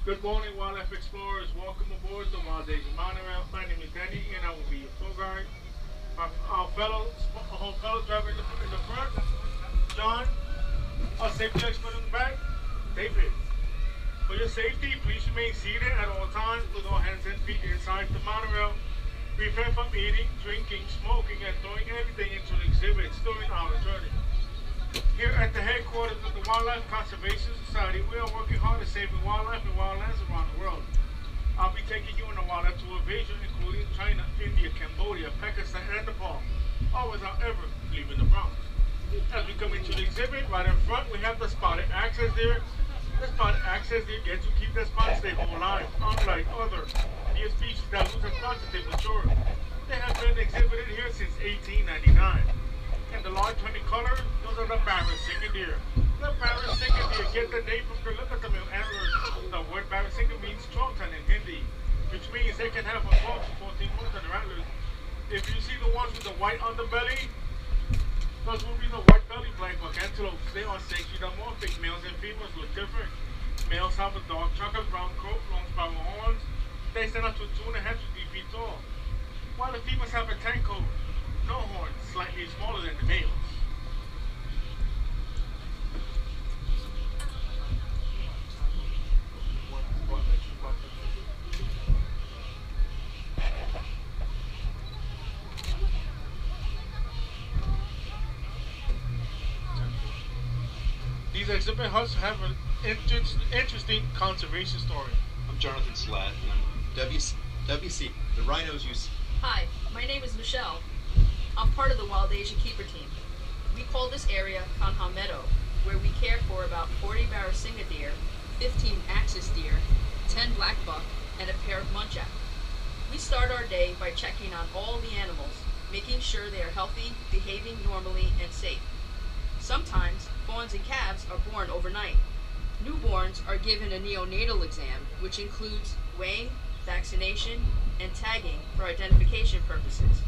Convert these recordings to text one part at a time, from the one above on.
Good morning, wildlife explorers. Welcome aboard the Wild Days of Monorail. My name is Danny, and I will be your tour guide. Our fellow driver in the front, John. Our safety expert in the back, David. For your safety, please remain seated at all times with all hands and feet inside the monorail. Refrain from eating, drinking, smoking, and throwing anything into the exhibits during our journey. Here at the headquarters of the Wildlife Conservation Society, we are working hard at saving wildlife and wildlands around the world. I'll be taking you on a wildlife tour of Asia, including China, India, Cambodia, Pakistan, and Nepal, all without ever leaving the Bronx. As we come into the exhibit, right in front, we have the spotted access deer. The spotted access deer get to keep their spot stable alive, unlike other deer species that lose their spots as they mature. They have been exhibited here since 1899. And the large honey color, those are the Barrett-Singer deer. The Barrett-Singer deer get the name from the look at the male antlers. The word Barrett-Singer means chautan in Hindi, which means they can have from 12 to 14 moons on their antlers. If you see the ones with the white underbelly, those will be the white belly black buck antelopes. They are sexually dimorphic. Males and females look different. Males have a dark chocolate brown coat, long spiral horns. They stand up to 2.5 to 3 feet tall, while the females have a tan coat, no horns, slightly smaller than the males. These exhibit huts have an interesting conservation story. I'm Jonathan Slatt, and I'm WC, the rhinos you see. Hi, my name is Michelle. I'm part of the Wild Asia Keeper team. We call this area Kanha Meadow, where we care for about 40 Barrett-Singer deer, 15 axis deer, 10 black buck, and a pair of muntjac. We start our day by checking on all the animals, making sure they are healthy, behaving normally, and safe. Sometimes, fawns and calves are born overnight. Newborns are given a neonatal exam, which includes weighing, vaccination, and tagging for identification purposes.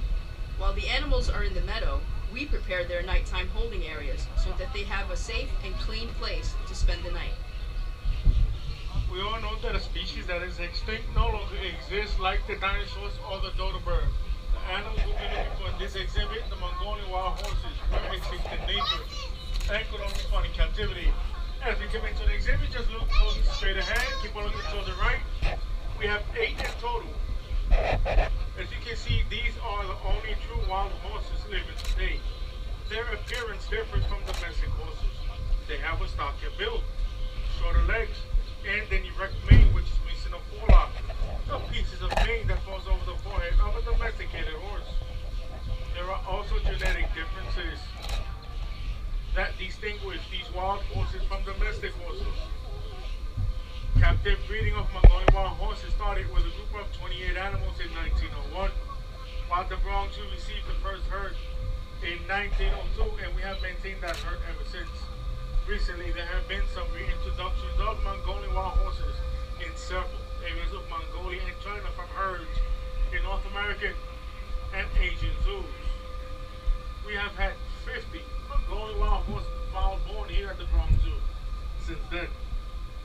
While the animals are in the meadow, we prepare their nighttime holding areas so that they have a safe and clean place to spend the night. We all know that a species that is extinct no longer exists, like the dinosaurs or the dodo bird. The animals we'll be looking for in this exhibit, the Mongolian wild horses, were extinct in nature and could only be found in captivity. As we come into the exhibit, just look straight ahead, keep on looking to the right. We have 8 in total. As you can see, these are the only true wild horses living today. Their appearance differs from domestic horses. They have a stockier build, shorter legs, and an erect mane which is missing a forelock. Some pieces of mane that falls over the forehead of a domesticated horse. There are also genetic differences that distinguish these wild horses from domestic horses. Captive breeding of Mongolian wild horses started with a group of 28 animals in 1901, while the Bronx received the first herd in 1902, and we have maintained that herd ever since. Recently, there have been some reintroductions of Mongolian wild horses in several areas of Mongolia and China from herds in North American and Asian zoos. We have had 50 Mongolian wild horses born here at the Bronx Zoo since then.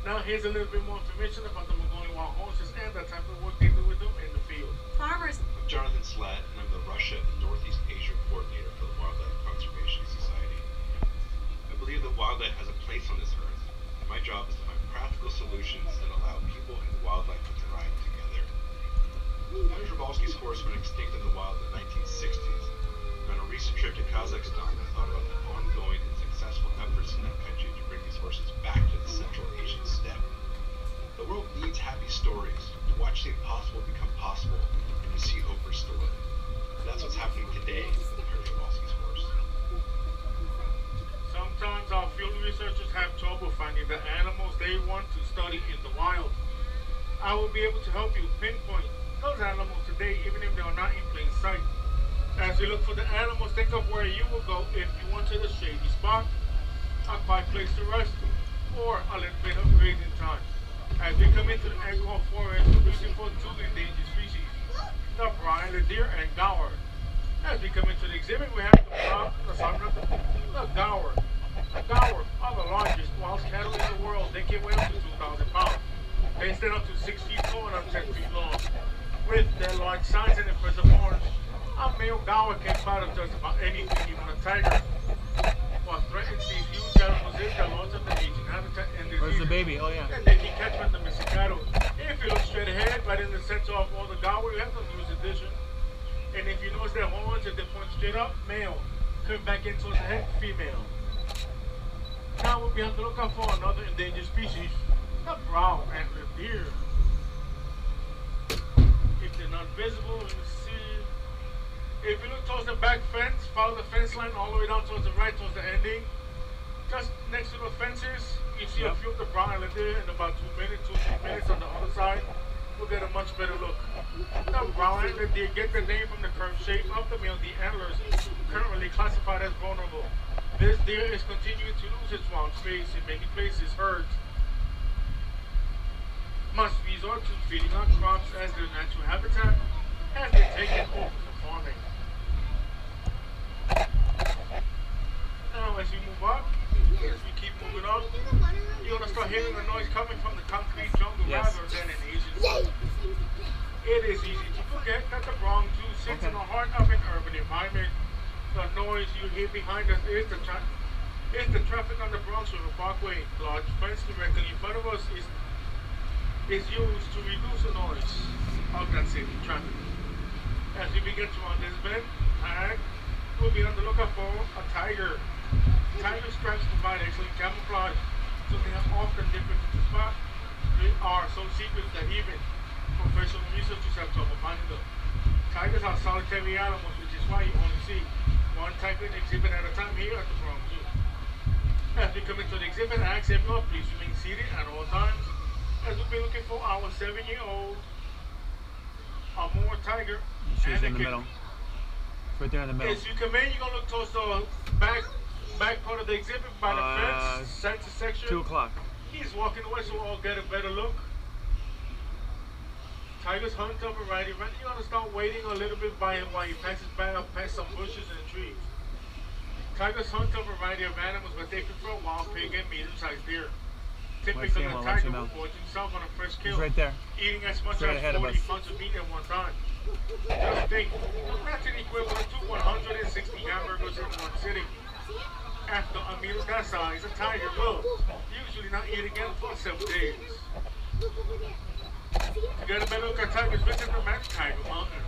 Now here's a little bit more information about the Mongolian wild horses and the type of work they do with them in the field. Farmers. I'm Jonathan Slatt, and I'm the Russia and Northeast Asia coordinator for the Wildlife Conservation Society. I believe that wildlife has a place on this earth, and my job is to find practical solutions that allow people and wildlife to thrive together. Henry Przewalski's horse went extinct in the wild in the 1960s. On a recent trip to Kazakhstan, I thought about the ongoing and successful efforts in that country to bring these horses back to the Central Asian steppe. The world needs happy stories, to watch the impossible become possible, and to see hope restored. And that's what's happening today with Henry Przewalski's horse. Sometimes our field researchers have trouble finding the animals they want to study in the wild. I will be able to help you pinpoint those animals today, even if they are not in plain sight. As you look for the animals, think of where you will go if you wanted a shady spot, a quiet place to rest, or a little bit of grazing time. As we come into the Angkor forest, we're looking for 2 endangered species, the brown deer and gaur. As we come into the exhibit, we have the gaur. The gaur are the largest wild cattle in the world. They can weigh up to 2,000 pounds. They stand up to 6 feet tall and up 10 feet long. With their large size and impressive horns, a male gawa can fight up just about anything, even a tiger. What threatens these huge animals is the loss of the aging habitat and disease. Where's the baby? Oh yeah. And they can catch them in the Mexicano. If you look straight ahead, right in the center of all the gawa, you have the newest edition. And if you notice their horns, if they point straight up, male. Come back in towards the head, female. Now we'll be on the lookout for another endangered species, the brown antlered deer. If they're not visible, let me see. If you look towards the back fence, follow the fence line all the way down towards the right, towards the ending. Just next to the fences, you see a few of the brown antlered deer in about 2 minutes, 2 3 minutes on the other side. We'll get a much better look. The brown antlered deer get their name from the curved shape of the male deer antlers, currently classified as vulnerable. This deer is continuing to lose its wild space in many places. Herds must resort to feeding on crops as their natural habitat has been taken over for farming. Now as we move up, as we keep moving up, you're going to start hearing a noise coming from the concrete jungle rather than an Asian one. It is easy to forget that the Bronx Zoo sits in the heart of an urban environment. The noise you hear behind us is the traffic on the Bronx River Parkway. The large fence directly in front of us is used to reduce the noise of that city traffic. As we begin to round this bend, we'll be on the lookout for a tiger. Tiger stripes provide excellent camouflage, so they are often difficult to spot. They are so secret that even professional researchers have trouble finding them. Tigers are solitary animals, which is why you only see one tiger exhibit at a time here at the Bronx Zoo. As we come into the exhibit, I ask everyone, please remain seated at all times, as we'll be looking for our 7-year-old Amur tiger. She's in the middle. It's right there in the middle. As you come in, you're going to look towards the back part of the exhibit by the fence, center section. 2 o'clock. He's walking away, so we'll all get a better look. Tigers hunt a variety of animals. You're going to start waiting a little bit by him while he passes by up past some bushes and trees. Tigers hunt a variety of animals, but they prefer wild pig and medium-sized deer. Typically, a tiger will gorge himself on a fresh kill, right there, eating as much as 40 pounds of meat at one time. Just think, that's an equivalent to 160 hamburgers in one sitting. After a meal that size, a tiger will usually not eat again for 7 days. To get a better look at tigers, visit the Mount Tiger Mountain.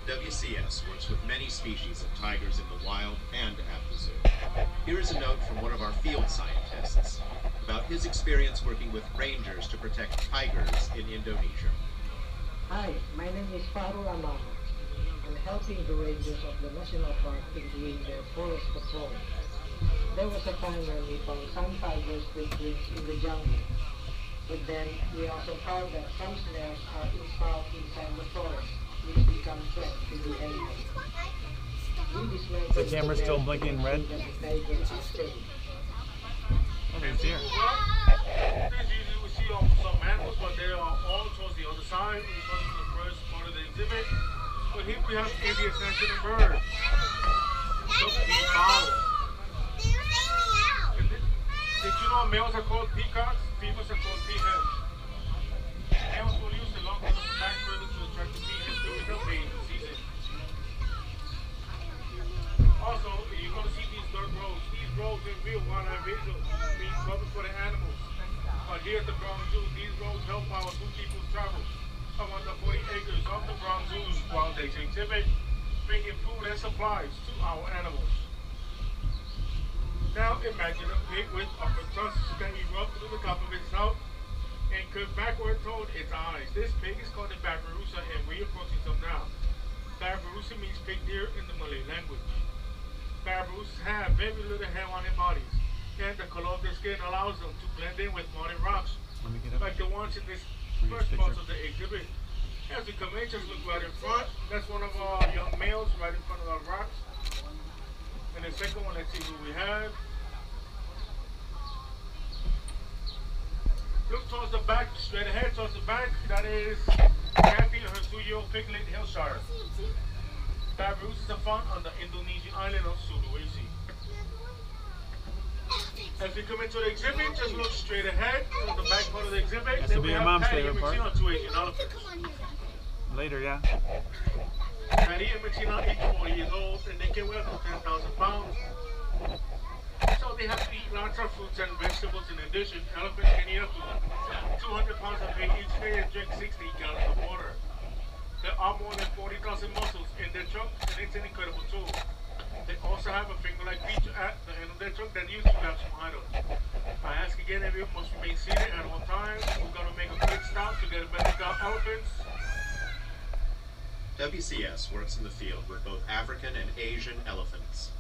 WCS works with many species of tigers in the wild and at the zoo. Here is a note from one of our field scientists about his experience working with rangers to protect tigers in Indonesia. Hi, my name is Farul Amam. I'm helping the rangers of the national park in doing their forest patrol. There was a time when we found some tigers with wings in the jungle. But then we also found that some snares are installed inside the forest, which become threat to the animal. The camera's still blinking red. Oh, there's deer. Usually we see some animals, but they are all towards the other side. We're going to the first part of the exhibit. But here we have India's national bird. Did you know males are called peacocks? Females are called peahens. Males will use the long tail of the back further to attract the peahens during the mating season. Also, you're going to see these dirt roads. These roads in real wildlife visual being covered for the animals. Here at the Bronx Zoo, these roads help our zoo people travel around the 40 acres of the Bronx Zoo's wild nature exhibit, bringing food and supplies to our animals. Now imagine a pig with upper tusks standing up through the top of its snout and curved backward toward its eyes. This pig is called a babirusa, and we're approaching some now. Babirusa means pig deer in the Malay language. Babirusas have very little hair on their bodies, and the color of their skin allows them to blend in with modern rocks, like the ones in this first part of the exhibit. As we come in, just look right in front. That's one of our young males right in front of our rocks. And the second one, let's see who we have. Look towards the back, straight ahead towards the back. That is Kathy and her 2-year-old piglet, Hillshire. Babirusas are found on the Indonesian island of Sulawesi. As we come into the exhibit, just look straight ahead. On the back part of the exhibit, Has then to we be your have mom's Patty and favorite part. Maxine, two Asian elephants. Later, yeah. Patty and Maxine are each 40 years old, and they can weigh up to 10,000 pounds. So they have to eat lots of fruits and vegetables. In addition, elephants can eat up to 200 pounds of meat each day and drink 60 gallons of water. There are more than 40,000 muscles in their trunk, and it's an incredible tool. They also have a finger-like feature at the end of their trunk that used to grab some items. I ask again, everyone must remain seated at all times. We're going to make a quick stop to get a better look at elephants. WCS works in the field with both African and Asian elephants.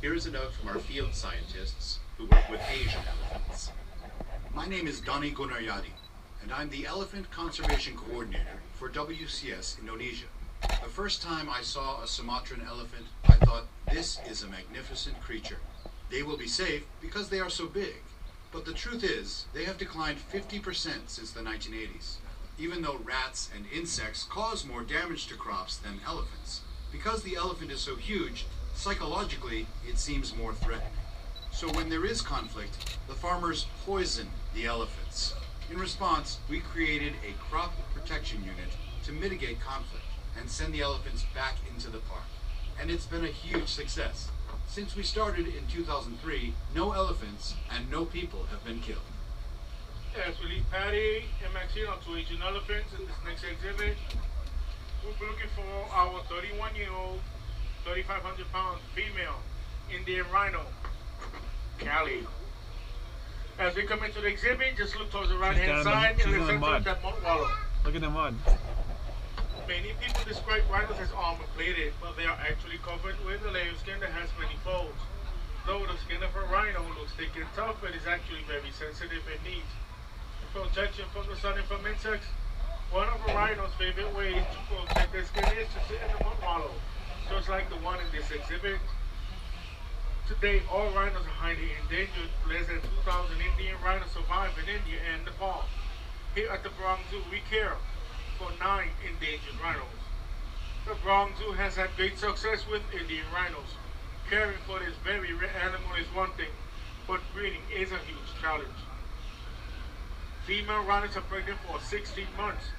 Here is a note from our field scientists who work with Asian elephants. My name is Dani Gunaryadi, and I'm the Elephant Conservation Coordinator for WCS Indonesia. The first time I saw a Sumatran elephant, I thought, this is a magnificent creature. They will be safe because they are so big. But the truth is, they have declined 50% since the 1980s. Even though rats and insects cause more damage to crops than elephants. Because the elephant is so huge, psychologically, it seems more threatening. So when there is conflict, the farmers poison the elephants. In response, we created a crop protection unit to mitigate conflict and send the elephants back into the park. And it's been a huge success. Since we started in 2003, no elephants and no people have been killed. As we leave Patty and Maxine on two Asian elephants in this next exhibit, we'll be looking for our 31-year-old, 3,500-pound female Indian rhino, Callie. As we come into the exhibit, just look towards the right-hand side and the center of that mud wallow. Look at the mud. Many people describe rhinos as armor-plated, but they are actually covered with a layer of skin that has many folds. Though the skin of a rhino looks thick and tough, it is actually very sensitive and neat. Protection from the sun and from insects. One of a rhino's favorite ways to protect their skin is to sit in the mud wallow, just like the one in this exhibit. Today, all rhinos are highly endangered. Less than 2,000 Indian rhinos survive in India and Nepal. Here at the Bronx Zoo, we care for 9 endangered rhinos. The Bronx Zoo has had great success with Indian rhinos. Caring for this very rare animal is one thing, but breeding is a huge challenge. Female rhinos are pregnant for 16 months.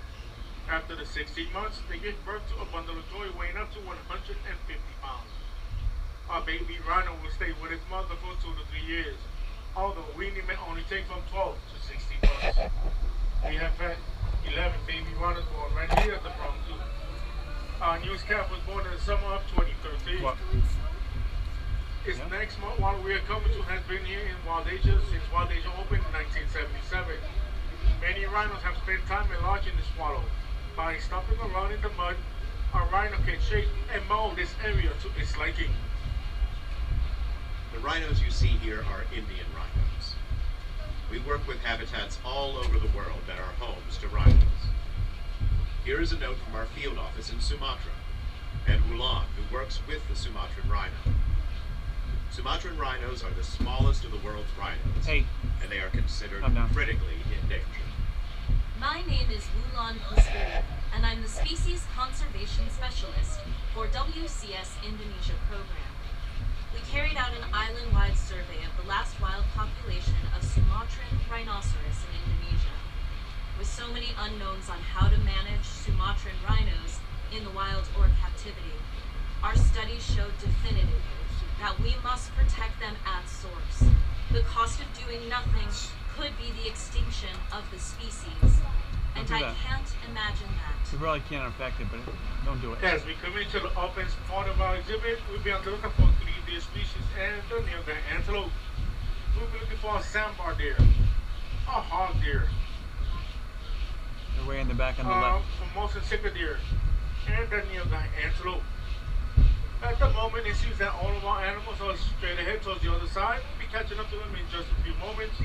After the 16 months, they give birth to a bundle of joy weighing up to 150 pounds. A baby rhino will stay with its mother for 2 to 3 years, although weaning may only take from 12 to 16 months. We have had 11 baby rhinos born right here at the Bronx Zoo. Our newest calf was born in the summer of 2013. What? Its next month, while we are coming to, has been here in Wild Asia since Wild Asia opened in 1977. Many rhinos have spent time enlarging the swallow. By stomping around in the mud, a rhino can shape and mold this area to its liking. The rhinos you see here are Indian rhinos. We work with habitats all over the world that are homes to rhinos. Here is a note from our field office in Sumatra, and Ulan, who works with the Sumatran rhino. Sumatran rhinos are the smallest of the world's rhinos, and they are considered critically endangered. My name is Wulan Husburi, and I'm the Species Conservation Specialist for WCS Indonesia program. We carried out an island-wide survey of the last wild population of Sumatran rhinoceros in Indonesia. With so many unknowns on how to manage Sumatran rhinos in the wild or captivity, our studies showed definitively that we must protect them at source. The cost of doing nothing could be the extinction of the species, and I can't imagine that. We really can't affect it, but don't do it. As we come into the offense part of our exhibit, we'll be on the lookout for 3 deer species and the nearby antelope. We'll be looking for a sambar deer, a hog deer, They're way in the back on the left. Formosan sika deer, and the nearby antelope. At the moment, it seems that all of our animals are straight ahead towards the other side. We'll be catching up to them in just a few moments.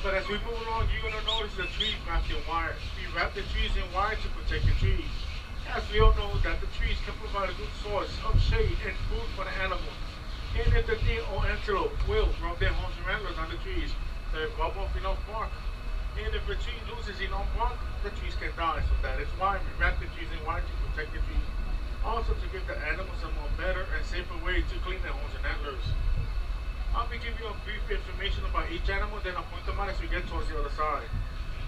But as we move along, you're going to notice the trees wrapped in wire. We wrap the trees in wire to protect the trees. As we all know that the trees can provide a good source of shade and food for the animals. And if the deer or antelope will rub their horns and antlers on the trees, they rub off enough bark. And if the tree loses enough bark, the trees can die. So that is why we wrap the trees in wire to protect the trees. Also to give the animals a more better and safer way to clean their horns and antlers. I'll be giving you a brief information about each animal, then I'll point them out as we get towards the other side.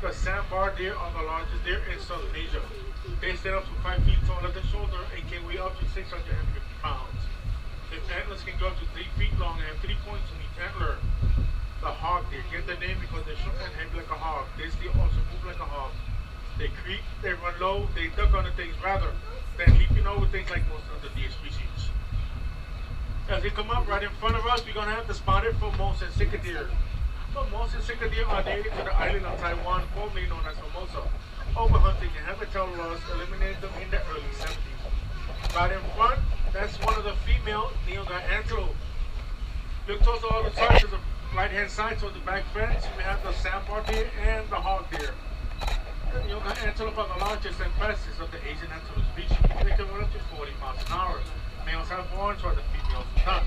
The sandbar deer are the largest deer in Southern Asia. They stand up to 5 feet tall at the shoulder and can weigh up to 650 pounds. Their antlers can go up to 3 feet long and have 3 points on each antler. The hog deer get the name because they're short and heavy like a hog. This deer also move like a hog. They creep, they run low, they duck under things rather than leaping over things like most other deer species. As they come up right in front of us, we're going to have the spotted Formosan sika deer. Formosan sika deer are native to the island of Taiwan, formerly known as Formosa. Overhunting and habitat loss eliminated them in the early 70s. Right in front, that's one of the female neogot antelope. Look towards the other side, to the right-hand side, towards the back fence, we have the sandbar deer and the hog deer. The neogot antelope are the largest and fastest of the Asian antelope species. They can run up to 40 miles an hour. Males have horns while the females do not.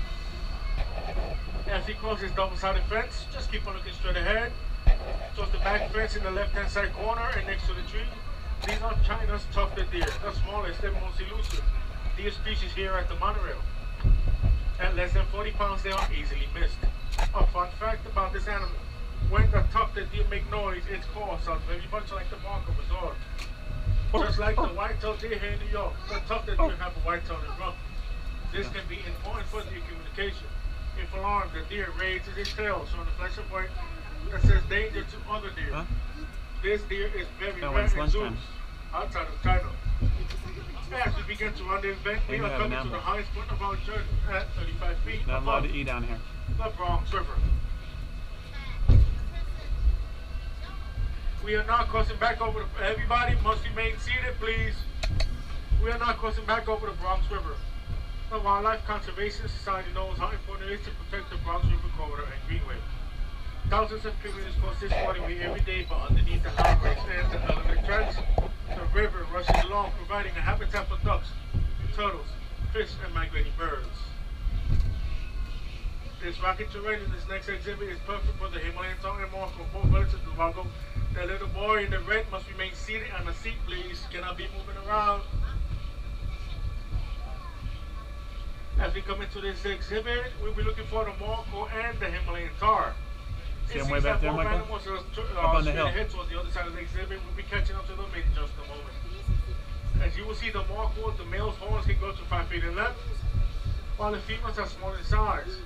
As he crosses this double-sided fence, just keep on looking straight ahead. Towards the back fence in the left-hand side corner and next to the tree, these are China's tufted deer, the smallest and most elusive deer species here at the monorail. At less than 40 pounds, they are easily missed. A fun fact about this animal: when the tufted deer make noise, its call sounds very much like the bark of a dog. Just like the white-tailed deer here in New York, the tufted deer have a white tail and rump. This can be important for deer communication. If alarmed, the deer raises its tail, showing a flash of white that says danger to other deer. Huh? This deer is very No, rare it's in zoos lunchtime. outside of China. As we begin to run this bend, we You are have an coming to the apple. highest point of our journey at 35 feet Not allowed above to eat down here. the Bronx River. We are not crossing back over the... Everybody must remain seated, please. We are not crossing back over the Bronx River. The Wildlife Conservation Society knows how important it is to protect the Bronx River corridor and greenway. Thousands of communities cross this waterway every day, but underneath the highway stands the elevated tracks. The river rushes along, providing a habitat for ducks, turtles, fish, and migrating birds. This rocky terrain in this next exhibit is perfect for the Himalayan tongue and more for both relatives to walk. The little boy in the red must remain seated on the seat, please. Cannot be moving around. As we come into this exhibit, we'll be looking for the Morocco and the Himalayan tar. See them way back there, Michael? Up on the hill. Ahead towards the other side of the exhibit. We'll be catching up to them in just a moment. As you will see, the Morocco, the male's horns can go to 5 feet in length, while the females are small in size.